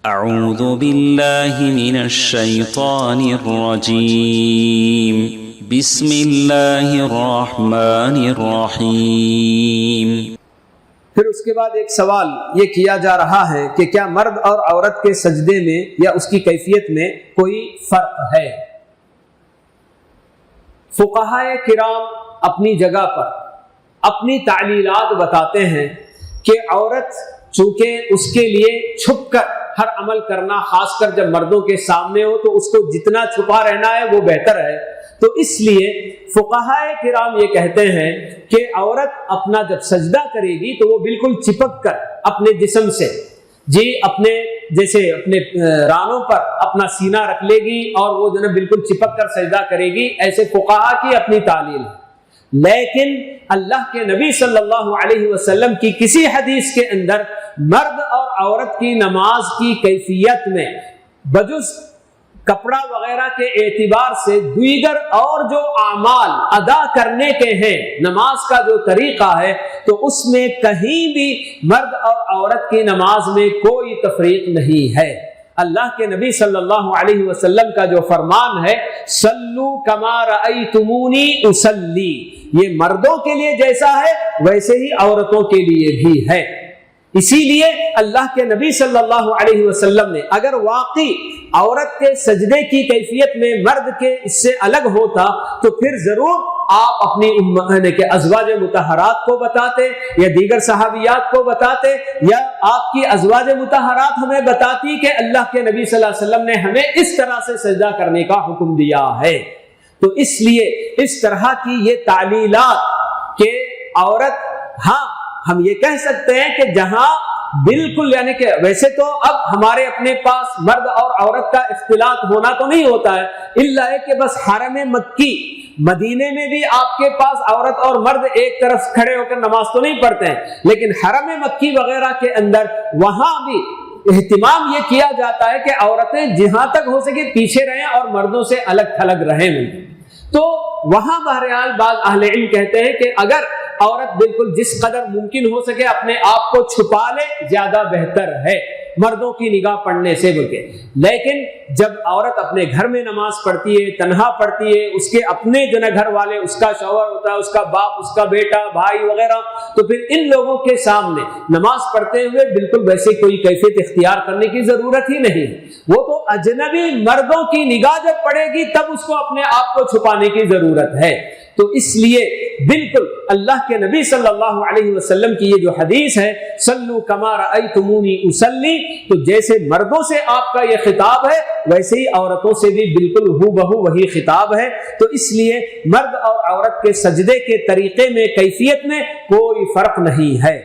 اعوذ باللہ من الشیطان الرجیم بسم اللہ الرحمن الرحیم۔ پھر اس کے بعد ایک سوال یہ کیا جا رہا ہے کہ کیا مرد اور عورت کے سجدے میں یا اس کی کیفیت میں کوئی فرق ہے؟ فقہائے کرام اپنی جگہ پر اپنی تعلیلات بتاتے ہیں کہ عورت چونکہ اس کے لیے چھپ کر ہر عمل کرنا، خاص کر جب مردوں کے سامنے ہو تو اس کو جتنا چھپا رہنا ہے وہ بہتر ہے، تو اس لیے فقہائے کرام یہ کہتے ہیں کہ عورت اپنا جب سجدہ کرے گی تو وہ بالکل چپک کر اپنے جسم سے اپنے جیسے اپنے رانوں پر اپنا سینہ رکھ لے گی اور وہ جو ہے بالکل چپک کر سجدہ کرے گی، ایسے فقہا کی اپنی تعلیل ہے۔ لیکن اللہ کے نبی صلی اللہ علیہ وسلم کی کسی حدیث کے اندر مرد اور عورت کی نماز کی کیفیت میں بجز کپڑا وغیرہ کے اعتبار سے دیگر اور جو اعمال ادا کرنے کے ہیں، نماز کا جو طریقہ ہے، تو اس میں کہیں بھی مرد اور عورت کی نماز میں کوئی تفریق نہیں ہے۔ اللہ کے نبی صلی اللہ علیہ وسلم کا جو فرمان ہے صلو کما رأیتمونی اصلی، یہ مردوں کے لیے جیسا ہے ویسے ہی عورتوں کے لیے بھی ہے۔ اسی لیے اللہ کے نبی صلی اللہ علیہ وسلم نے اگر واقعی عورت کے سجدے کی کیفیت میں مرد کے اس سے الگ ہوتا تو پھر ضرور آپ اپنی ازواج مطہرات کو بتاتے یا دیگر صحابیات کو بتاتے، یا آپ کی ازواج مطہرات ہمیں بتاتی کہ اللہ کے نبی صلی اللہ علیہ وسلم نے ہمیں اس طرح سے سجدہ کرنے کا حکم دیا ہے۔ تو اس لیے اس طرح کی یہ تعلیلات کہ عورت، ہاں ہم یہ کہہ سکتے ہیں کہ جہاں بالکل یعنی کہ ویسے تو اب ہمارے اپنے پاس مرد اور عورت کا اختلاط ہونا تو نہیں ہوتا ہے، الا ہے کہ بس حرم مکی مدینے میں بھی آپ کے پاس عورت اور مرد ایک طرف کھڑے ہو کر نماز تو نہیں پڑھتے ہیں، لیکن حرم مکی وغیرہ کے اندر وہاں بھی اہتمام یہ کیا جاتا ہے کہ عورتیں جہاں تک ہو سکے پیچھے رہیں اور مردوں سے الگ تھلگ رہیں۔ تو وہاں بہرحال بعض اہل علم کہتے ہیں کہ اگر عورت بالکل جس قدر ممکن ہو سکے اپنے آپ کو چھپا لے زیادہ بہتر ہے مردوں کی نگاہ پڑنے سے بلکہ، لیکن جب عورت اپنے گھر میں نماز پڑھتی ہے، تنہا پڑھتی ہے، اس کے اپنے جو ہے گھر والے، اس کا شوہر ہوتا ہے، اس کا باپ، اس کا بیٹا، بھائی وغیرہ، تو پھر ان لوگوں کے سامنے نماز پڑھتے ہوئے بالکل ویسے کوئی کیفیت اختیار کرنے کی ضرورت ہی نہیں ہے۔ وہ تو اجنبی مردوں کی نگاہ جب پڑے گی تب اس کو اپنے آپ کو چھپانے کی ضرورت ہے۔ تو اس لیے بالکل اللہ کے نبی صلی اللہ علیہ وسلم کی یہ جو حدیث ہے صلو کما رأیتمونی اصلی، تو جیسے مردوں سے آپ کا یہ خطاب ہے ویسے ہی عورتوں سے بھی بالکل ہو بہو وہی خطاب ہے۔ تو اس لیے مرد اور عورت کے سجدے کے طریقے میں، کیفیت میں کوئی فرق نہیں ہے۔